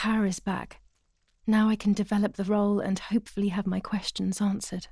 power is back. Now I can develop the role and hopefully have my questions answered.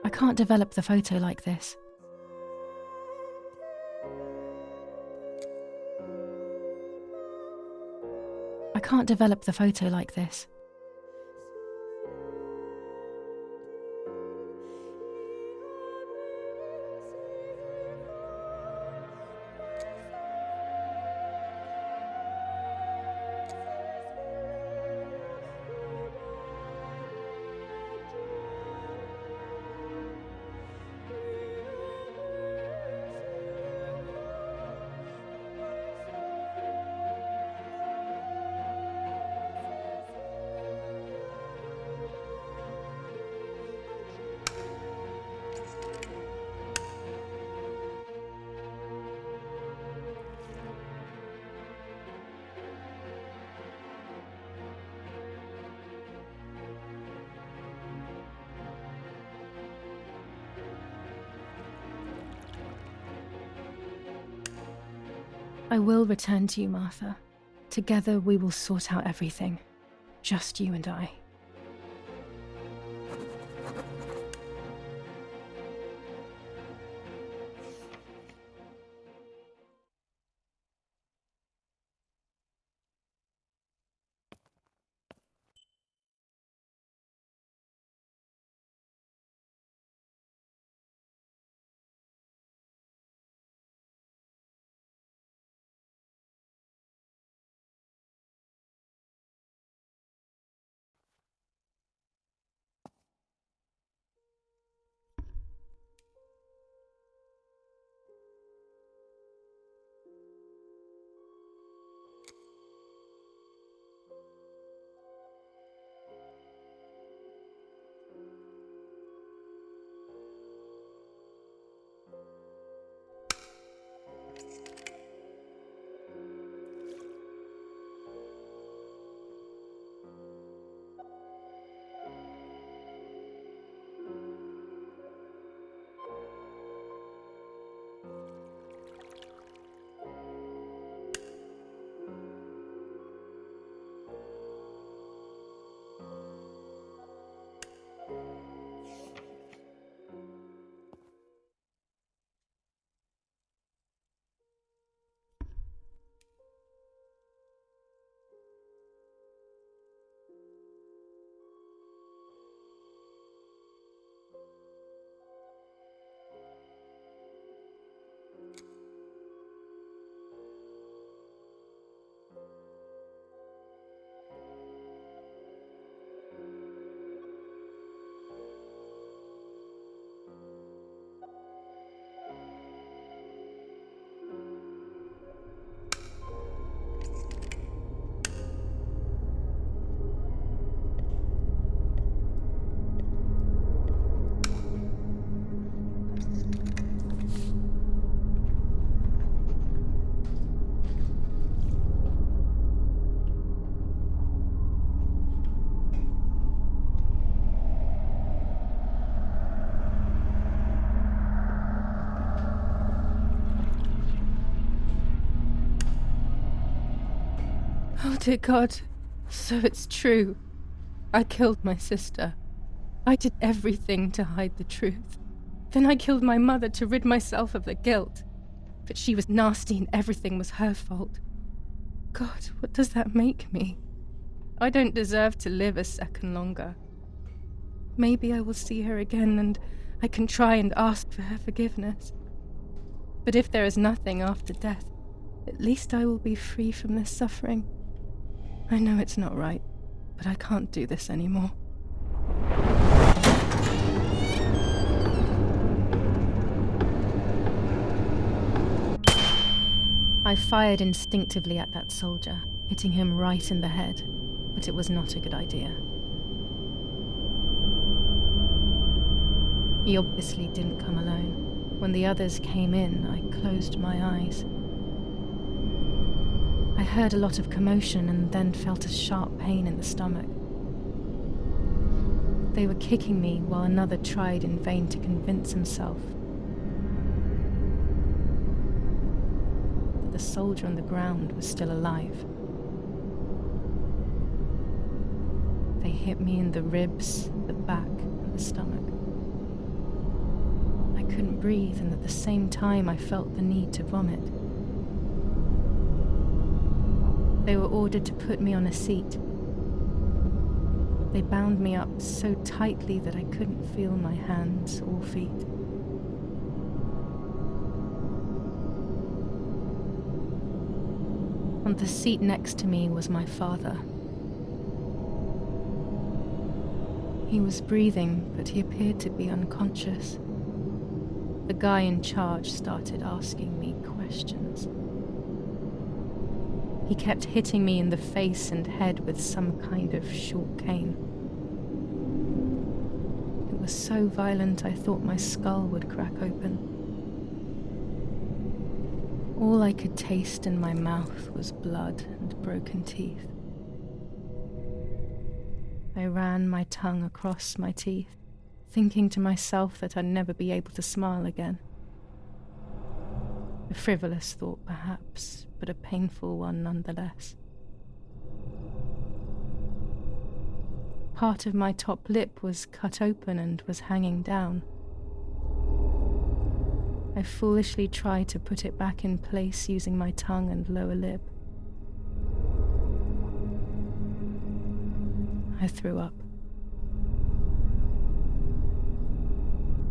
I can't develop the photo like this. I can't develop the photo like this. I will return to you, Martha. Together we will sort out everything. Just you and I. Oh dear God, so it's true. I killed my sister. I did everything to hide the truth. Then I killed my mother to rid myself of the guilt. But she was nasty and everything was her fault. God, what does that make me? I don't deserve to live a second longer. Maybe I will see her again and I can try and ask for her forgiveness. But if there is nothing after death, at least I will be free from this suffering. I know it's not right, but I can't do this anymore. I fired instinctively at that soldier, hitting him right in the head, but it was not a good idea. He obviously didn't come alone. When the others came in, I closed my eyes. I heard a lot of commotion and then felt a sharp pain in the stomach. They were kicking me while another tried in vain to convince himself that the soldier on the ground was still alive. They hit me in the ribs, the back, and the stomach. I couldn't breathe, and at the same time I felt the need to vomit. They were ordered to put me on a seat. They bound me up so tightly that I couldn't feel my hands or feet. On the seat next to me was my father. He was breathing, but he appeared to be unconscious. The guy in charge started asking me questions. He kept hitting me in the face and head with some kind of short cane. It was so violent I thought my skull would crack open. All I could taste in my mouth was blood and broken teeth. I ran my tongue across my teeth, thinking to myself that I'd never be able to smile again. A frivolous thought, perhaps, but a painful one nonetheless. Part of my top lip was cut open and was hanging down. I foolishly tried to put it back in place using my tongue and lower lip. I threw up.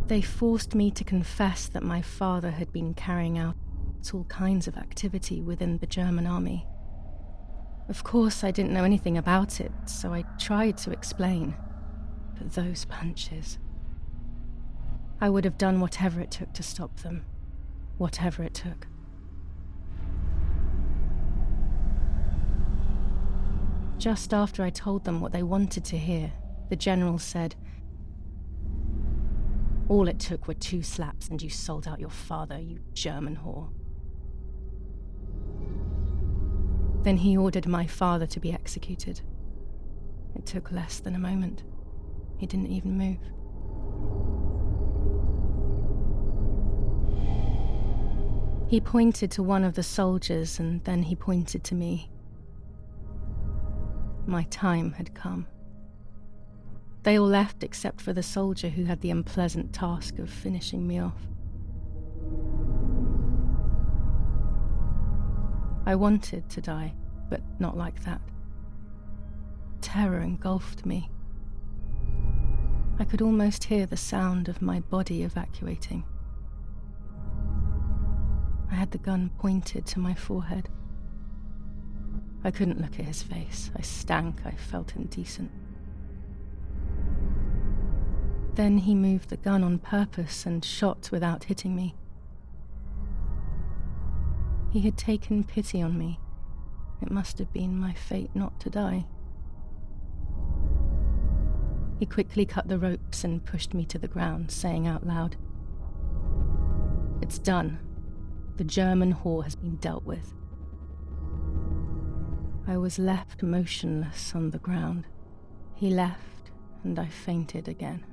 They forced me to confess that my father had been carrying out all kinds of activity within the German army. Of course, I didn't know anything about it, so I tried to explain. But those punches... I would have done whatever it took to stop them. Whatever it took. Just after I told them what they wanted to hear, the general said, "All it took were 2 slaps and you sold out your father, you German whore." Then he ordered my father to be executed. It took less than a moment. He didn't even move. He pointed to one of the soldiers and then he pointed to me. My time had come. They all left except for the soldier who had the unpleasant task of finishing me off. I wanted to die, but not like that. Terror engulfed me. I could almost hear the sound of my body evacuating. I had the gun pointed to my forehead. I couldn't look at his face. I stank. I felt indecent. Then he moved the gun on purpose and shot without hitting me. He had taken pity on me. It must have been my fate not to die. He quickly cut the ropes and pushed me to the ground, saying out loud, "It's done. The German whore has been dealt with." I was left motionless on the ground. He left, and I fainted again.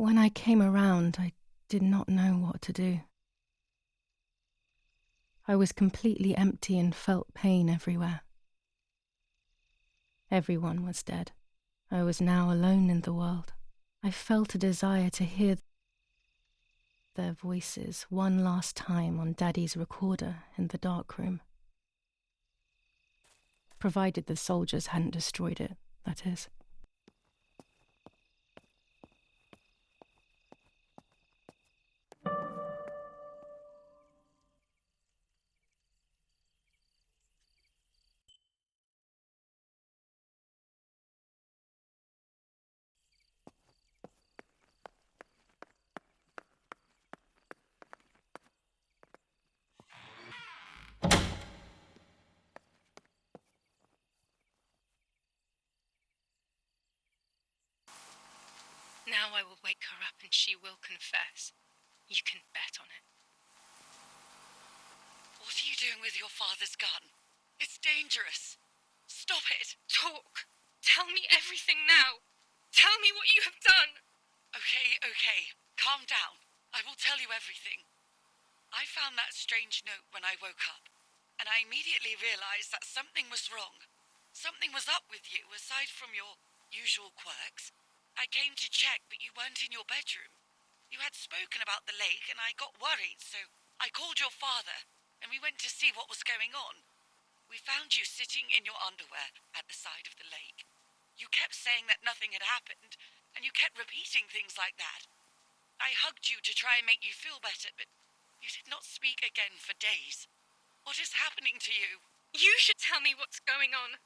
When I came around, I did not know what to do. I was completely empty and felt pain everywhere. Everyone was dead. I was now alone in the world. I felt a desire to hear their voices one last time on Daddy's recorder in the dark room. Provided the soldiers hadn't destroyed it, that is. Now I will wake her up and she will confess. You can bet on it. What are you doing with your father's gun? It's dangerous. Stop it. Talk! Tell me everything now! Tell me what you have done! Okay. Calm down. I will tell you everything. I found that strange note when I woke up, and I immediately realized that something was wrong. Something was up with you, aside from your usual quirks. I came to check, but you weren't in your bedroom. You had spoken about the lake, and I got worried, so I called your father, and we went to see what was going on. We found you sitting in your underwear at the side of the lake. You kept saying that nothing had happened, and you kept repeating things like that. I hugged you to try and make you feel better, but you did not speak again for days. What is happening to you? You should tell me what's going on.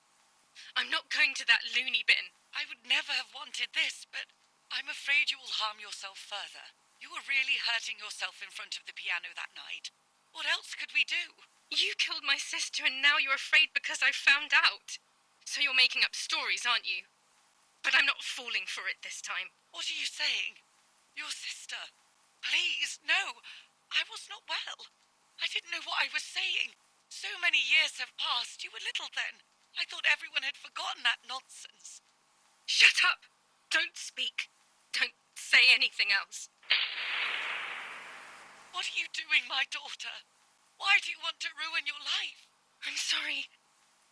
I'm not going to that loony bin. I would never have wanted this, but I'm afraid you will harm yourself further. You were really hurting yourself in front of the piano that night. What else could we do? You killed my sister and now you're afraid because I found out. So you're making up stories, aren't you? But I'm not falling for it this time. What are you saying? Your sister? Please, no. I was not well. I didn't know what I was saying. So many years have passed. You were little then. I thought everyone had forgotten that nonsense. Shut up! Don't speak. Don't say anything else. What are you doing, my daughter? Why do you want to ruin your life? I'm sorry.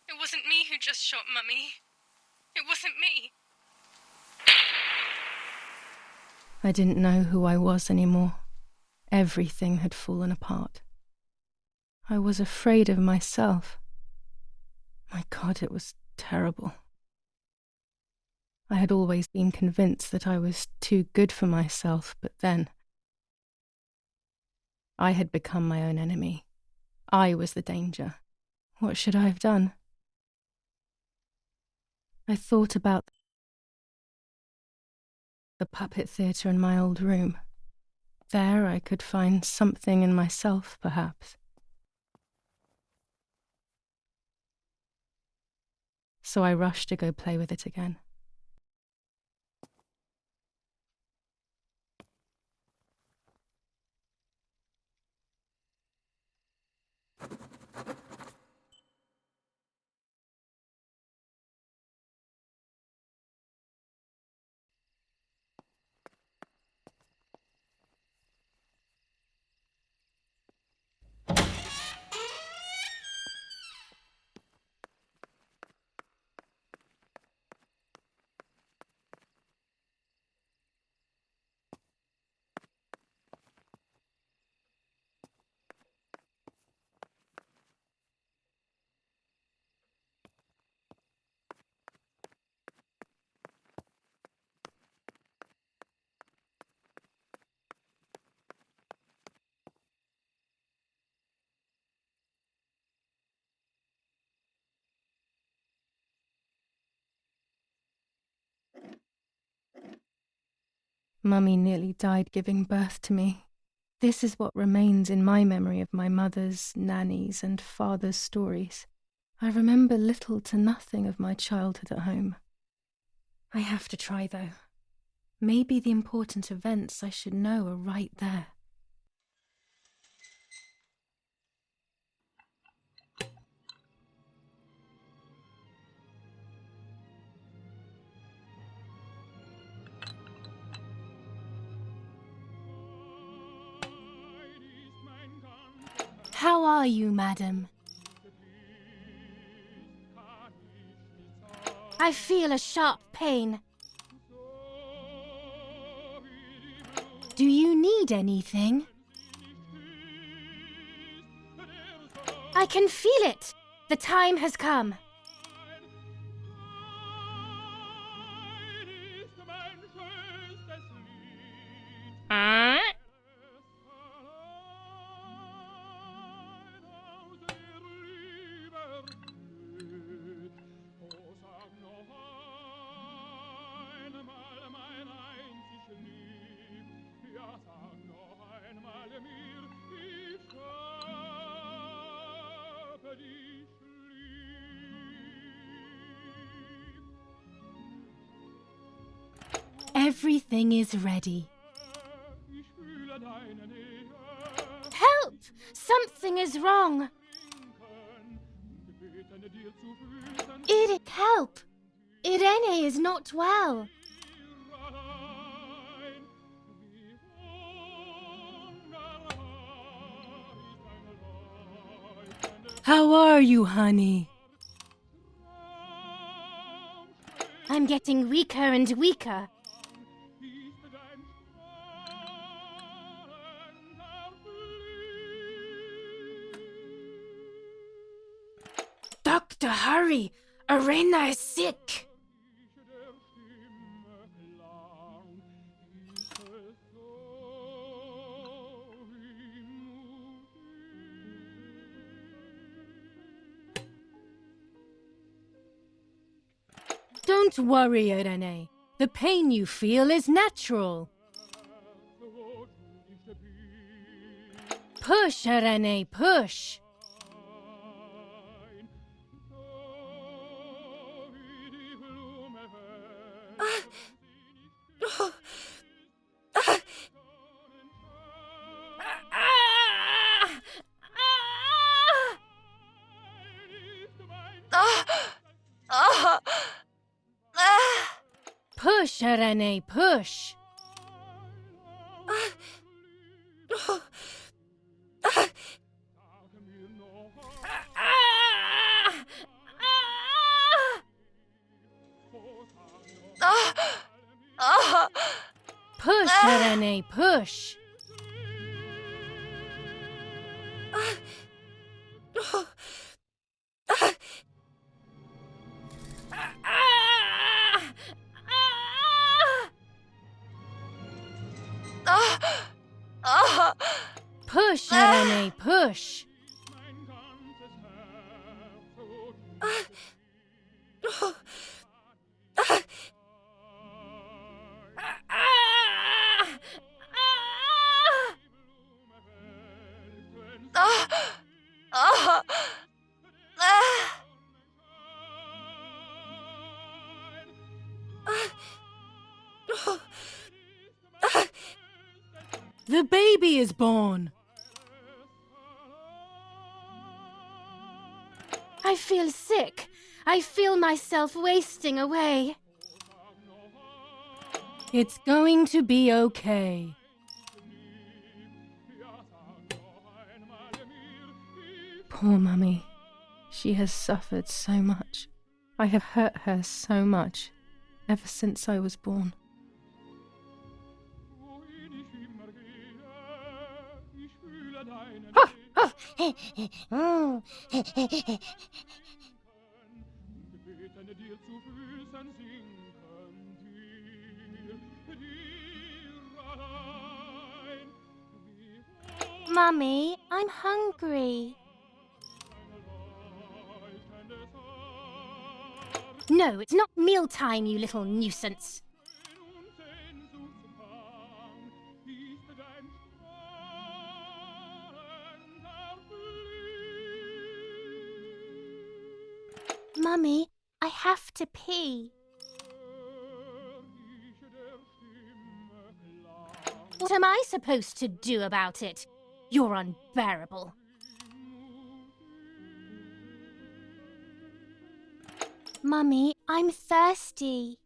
It wasn't me who just shot Mummy. It wasn't me. I didn't know who I was anymore. Everything had fallen apart. I was afraid of myself. My God, it was terrible. I had always been convinced that I was too good for myself, but then I had become my own enemy. I was the danger. What should I have done? I thought about the puppet theatre in my old room. There I could find something in myself, perhaps. So I rushed to go play with it again. Mummy nearly died giving birth to me. This is what remains in my memory of my mother's, nanny's, and father's stories. I remember little to nothing of my childhood at home. I have to try, though. Maybe the important events I should know are right there. How are you, madam? I feel a sharp pain. Do you need anything? I can feel it. The time has come. Everything is ready. Help! Something is wrong. Help! Irene is not well. How are you, honey? I'm getting weaker and weaker. Doctor, hurry! Irena is sick! Don't worry, Irene. The pain you feel is natural. Push, Irene, push! Push, Irene, push! Push, Irene, push! Push, Irene, push! The baby is born! I feel sick. I feel myself wasting away. It's going to be okay. Poor Mummy. She has suffered so much. I have hurt her so much, ever since I was born. Mummy, I'm hungry. No, it's not mealtime, you little nuisance. Mummy, I have to pee. What am I supposed to do about it? You're unbearable. Mummy, I'm thirsty.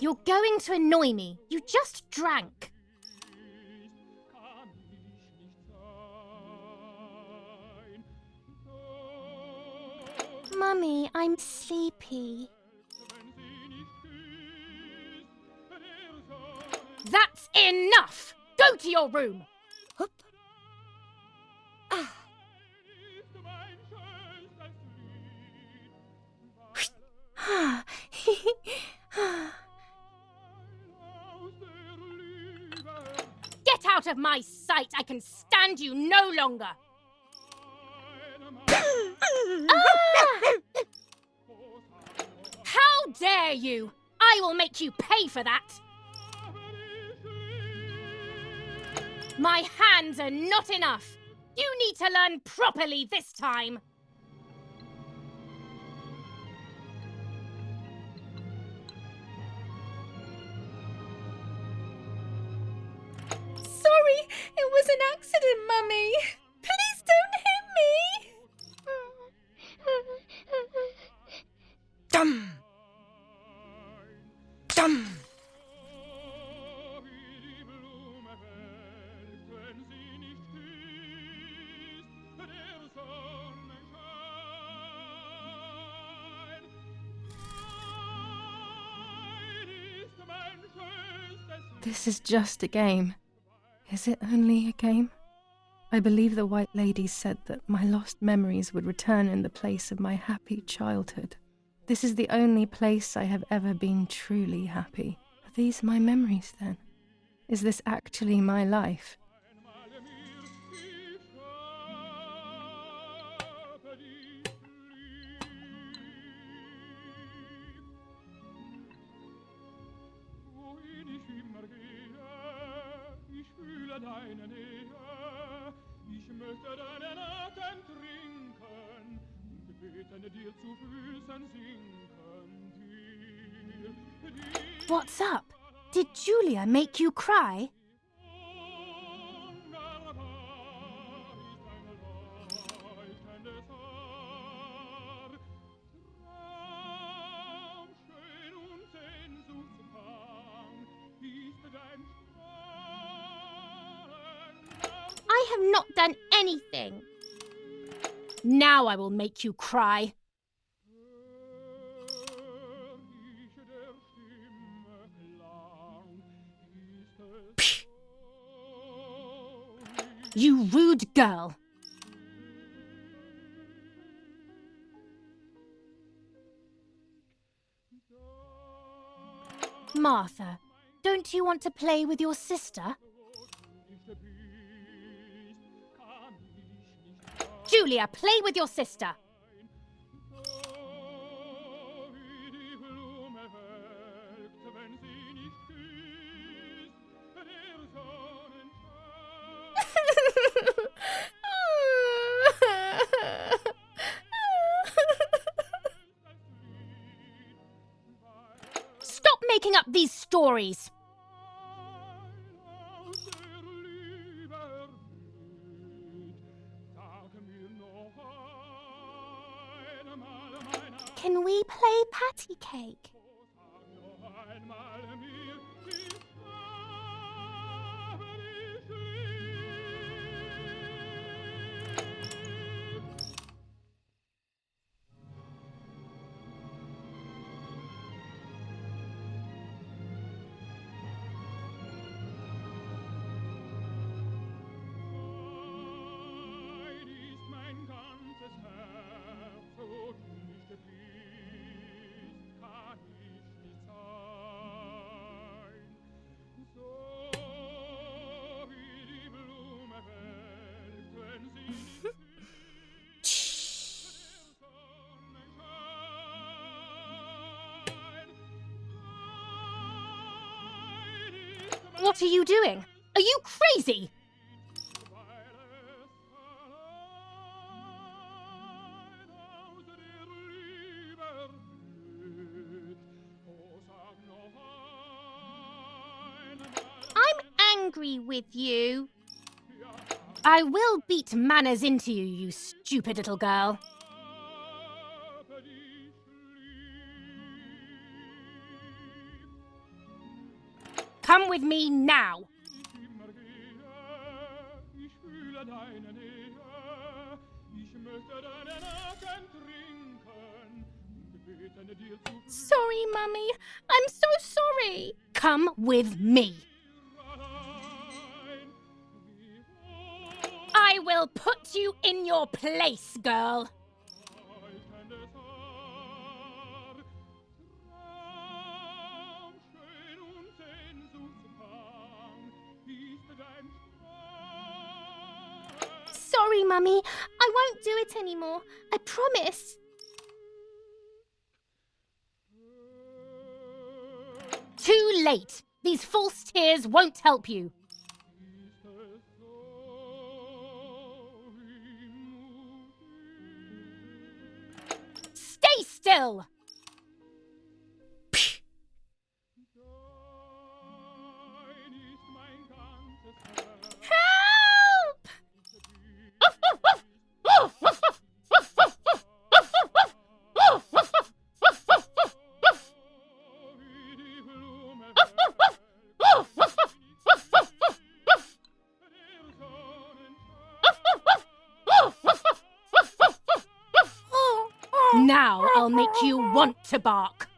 You're going to annoy me. You just drank. Mummy, I'm sleepy. That's enough! Go to your room! Hup. Ah. Get out of my sight! I can stand you no longer! How dare you! I will make you pay for that! My hands are not enough! You need to learn properly this time! Sorry, it was an accident, Mummy. Please don't hit me. Dum! Dum! This is just a game. Is it only a game? I believe the White Lady said that my lost memories would return in the place of my happy childhood. This is the only place I have ever been truly happy. Are these my memories then? Is this actually my life? What's up? Did Giulia make you cry? I have not done anything. Now I will make you cry. Psh. You rude girl. Martha, don't you want to play with your sister? Giulia, play with your sister. Stop making up these stories. Can we play patty cake? What are you doing? Are you crazy? I'm angry with you. I will beat manners into you, you stupid little girl. Come with me now. Sorry, Mummy. I'm so sorry. Come with me. I will put you in your place, girl. Sorry, Mummy. I won't do it anymore. I promise. Too late. These false tears won't help you. Stay still! Help! Now I'll make you want to bark.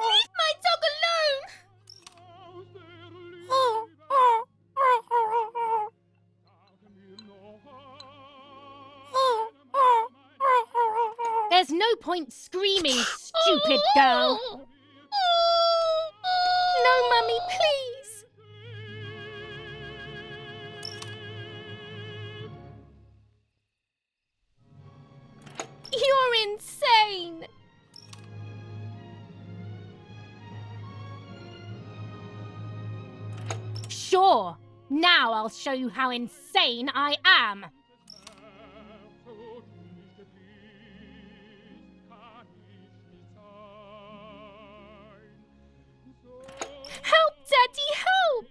Leave my dog alone! There's no point screaming, stupid girl. No, Mummy, please. You're insane. Sure. Now I'll show you how insane I am. Help, Daddy, help!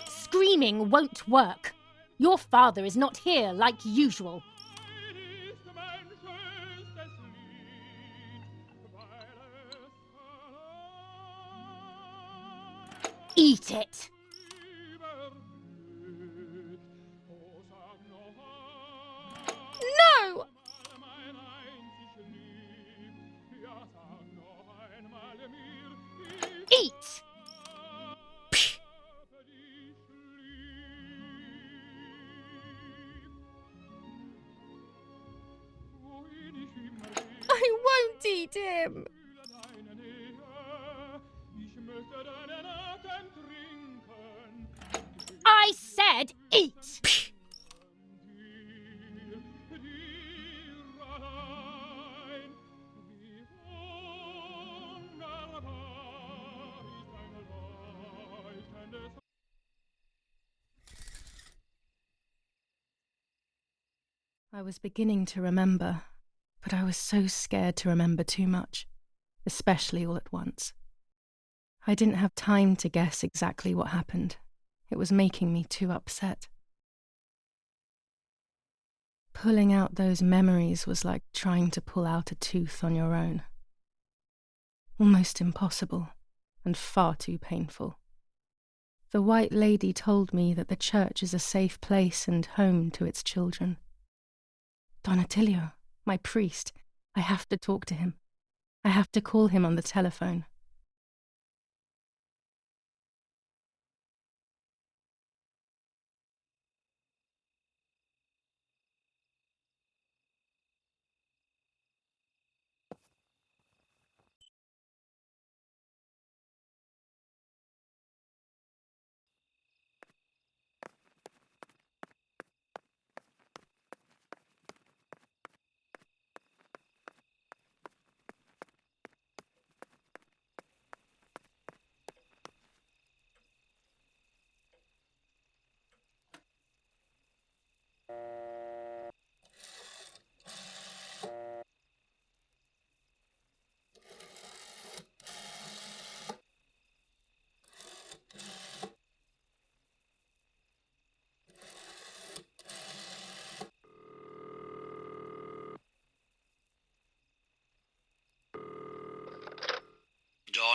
Screaming won't work. Your father is not here like usual. Eat it. No! Eat! I won't eat him. I said eat! I was beginning to remember, but I was so scared to remember too much, especially all at once. I didn't have time to guess exactly what happened. It was making me too upset. Pulling out those memories was like trying to pull out a tooth on your own. Almost impossible, and far too painful. The White Lady told me that the church is a safe place and home to its children. Don Attilio, my priest, I have to talk to him. I have to call him on the telephone.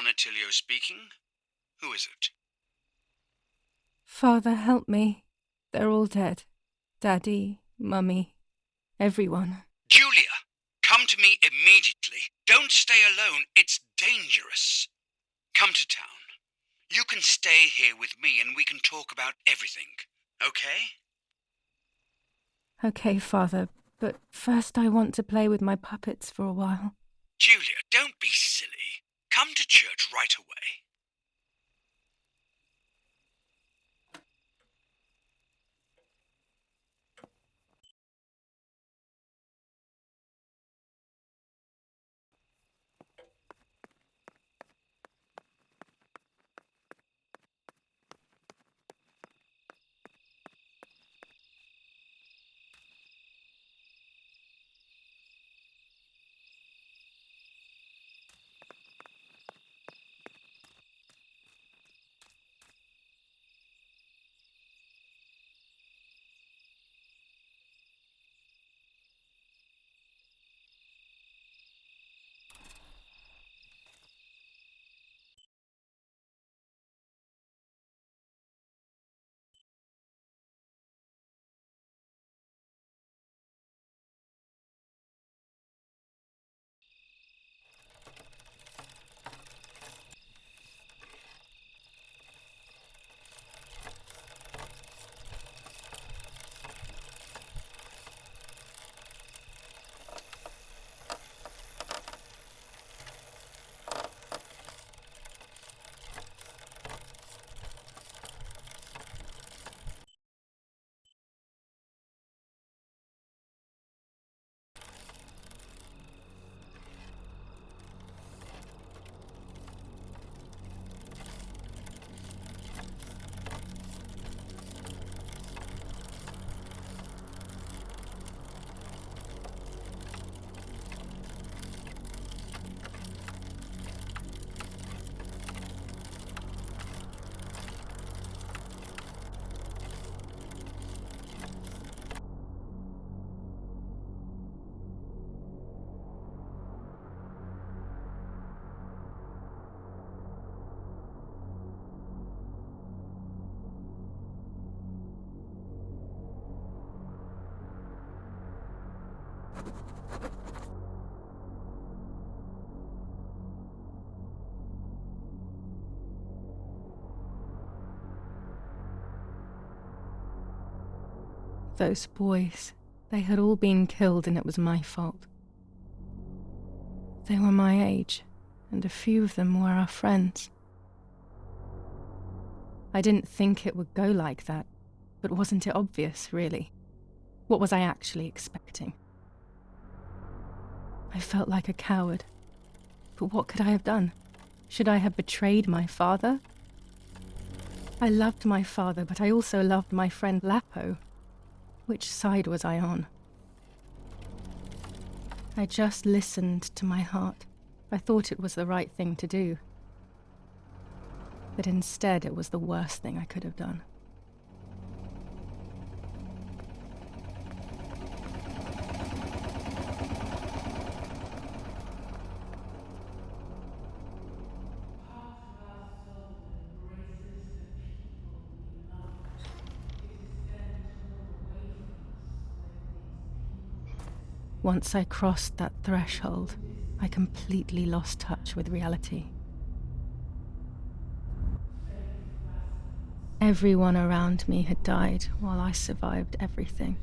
Attilio speaking. Who is it? Father, help me. They're all dead. Daddy, Mummy, everyone. Giulia, come to me immediately. Don't stay alone. It's dangerous. Come to town. You can stay here with me and we can talk about everything. Okay? Okay, Father, but first I want to play with my puppets for a while. Giulia, don't be silly. Come to church right away. Those boys, they had all been killed and it was my fault. They were my age, and a few of them were our friends. I didn't think it would go like that, but wasn't it obvious, really? What was I actually expecting? I felt like a coward. But what could I have done? Should I have betrayed my father? I loved my father, but I also loved my friend Lapo. Which side was I on? I just listened to my heart. I thought it was the right thing to do. But instead, it was the worst thing I could have done. Once I crossed that threshold, I completely lost touch with reality. Everyone around me had died while I survived everything.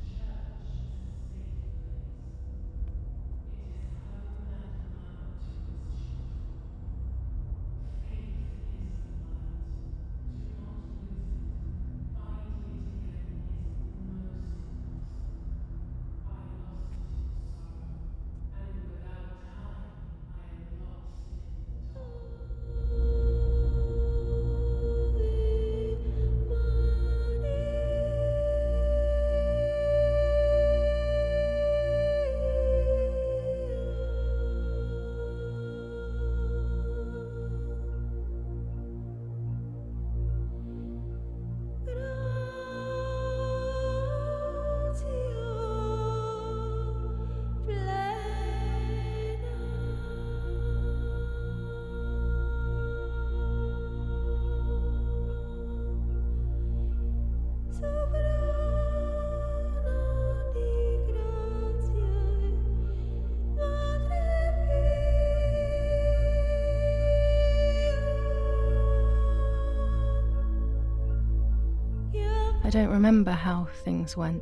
don't remember how things went.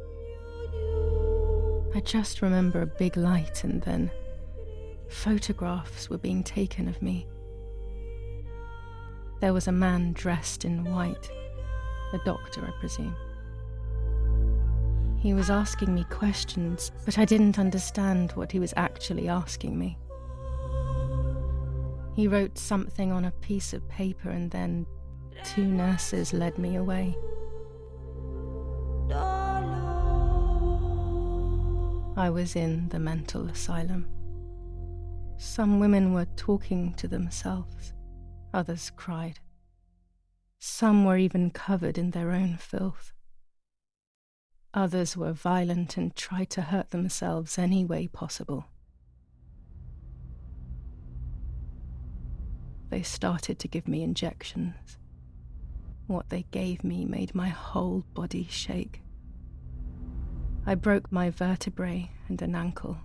I just remember a big light and then photographs were being taken of me. There was a man dressed in white, a doctor, I presume. He was asking me questions, but I didn't understand what he was actually asking me. He wrote something on a piece of paper and then 2 nurses led me away. I was in the mental asylum. Some women were talking to themselves. Others cried. Some were even covered in their own filth. Others were violent and tried to hurt themselves any way possible. They started to give me injections. What they gave me made my whole body shake. I broke my vertebrae and an ankle.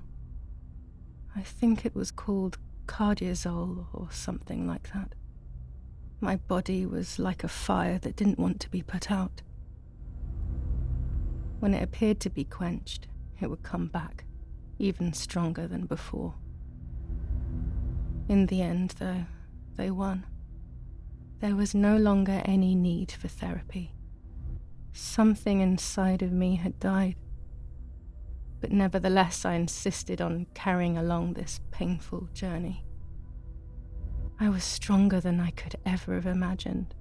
I think it was called cardiazole or something like that. My body was like a fire that didn't want to be put out. When it appeared to be quenched, it would come back, even stronger than before. In the end, though, they won. There was no longer any need for therapy. Something inside of me had died. But nevertheless, I insisted on carrying along this painful journey. I was stronger than I could ever have imagined.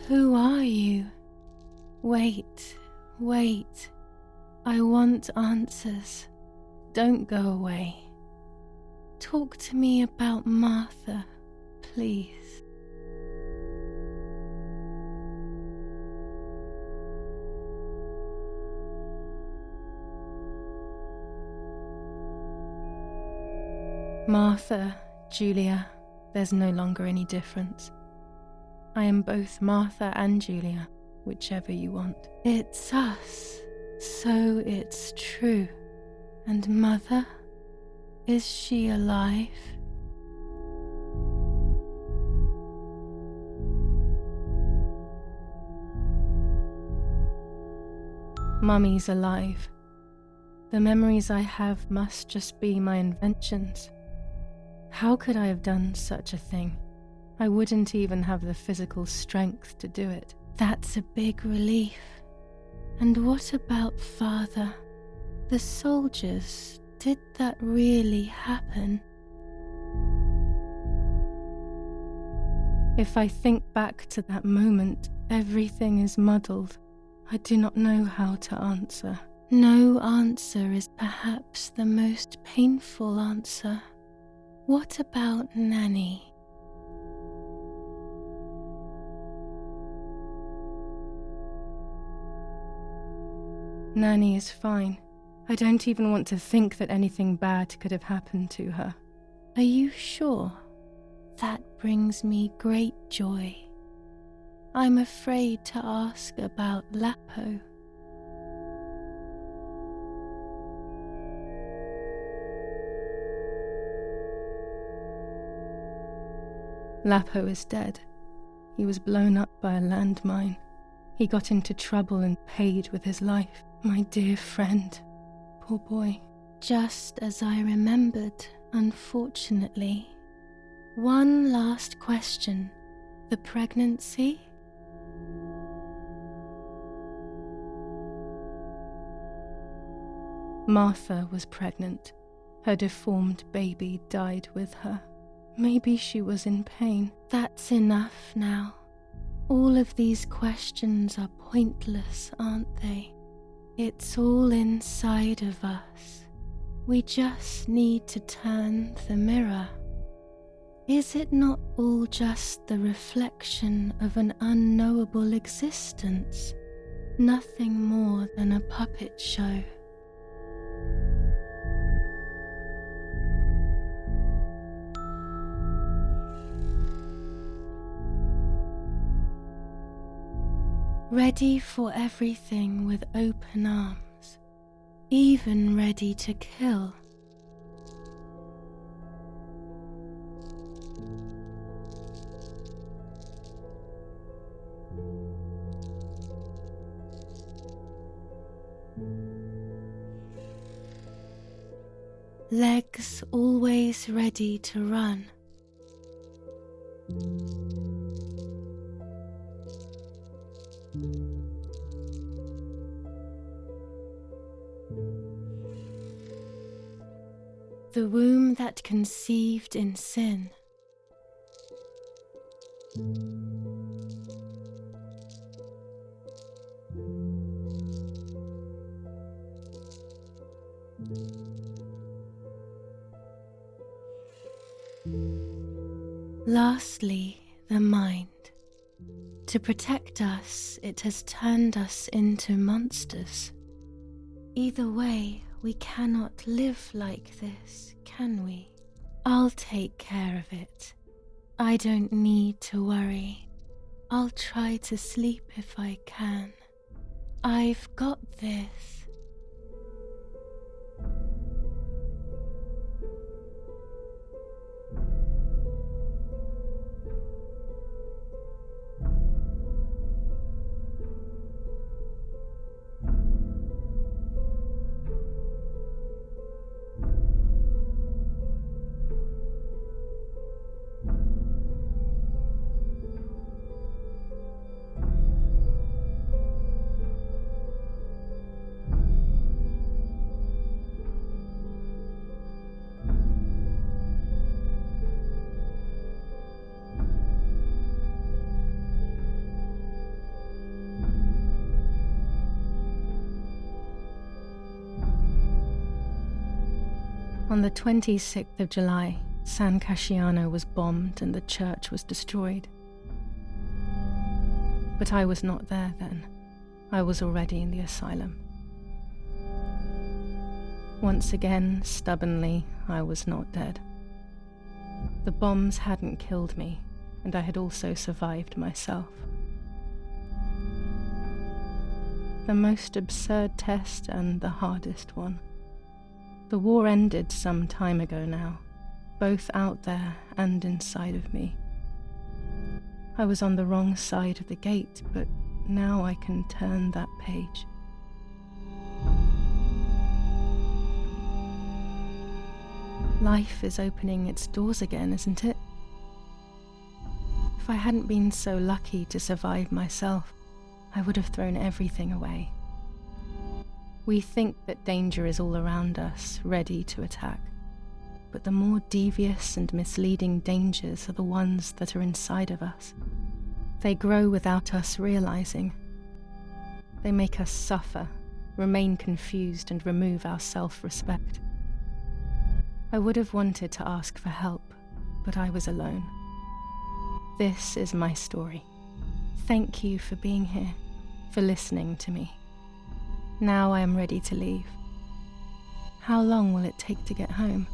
Who are you? Wait, wait. I want answers. Don't go away. Talk to me about Martha, please. Martha, Giulia, there's no longer any difference. I am both Martha and Giulia, whichever you want. It's us, so it's true. And Mother? Is she alive? Mummy's alive. The memories I have must just be my inventions. How could I have done such a thing? I wouldn't even have the physical strength to do it. That's a big relief. And what about Father? The soldiers, did that really happen? If I think back to that moment, everything is muddled. I do not know how to answer. No answer is perhaps the most painful answer. What about Nanny? Nanny is fine. I don't even want to think that anything bad could have happened to her. Are you sure? That brings me great joy. I'm afraid to ask about Lapo. Lapo is dead. He was blown up by a landmine. He got into trouble and paid with his life. My dear friend. Poor boy. Just as I remembered, unfortunately. One last question. The pregnancy? Martha was pregnant. Her deformed baby died with her. Maybe she was in pain. That's enough now. All of these questions are pointless, aren't they? It's all inside of us. We just need to turn the mirror. Is it not all just the reflection of an unknowable existence? Nothing more than a puppet show. Ready for everything with open arms, even ready to kill. Legs always ready to run. The womb that conceived in sin. Lastly, the mind. To protect us, it has turned us into monsters. Either way, we cannot live like this, can we? I'll take care of it. I don't need to worry. I'll try to sleep if I can. I've got this. On the 26th of July, San Casciano was bombed and the church was destroyed. But I was not there then. I was already in the asylum. Once again, stubbornly, I was not dead. The bombs hadn't killed me, and I had also survived myself. The most absurd test and the hardest one. The war ended some time ago now, both out there and inside of me. I was on the wrong side of the gate, but now I can turn that page. Life is opening its doors again, isn't it? If I hadn't been so lucky to survive myself, I would have thrown everything away. We think that danger is all around us, ready to attack. But the more devious and misleading dangers are the ones that are inside of us. They grow without us realizing. They make us suffer, remain confused, and remove our self-respect. I would have wanted to ask for help, but I was alone. This is my story. Thank you for being here, for listening to me. Now I am ready to leave. How long will it take to get home?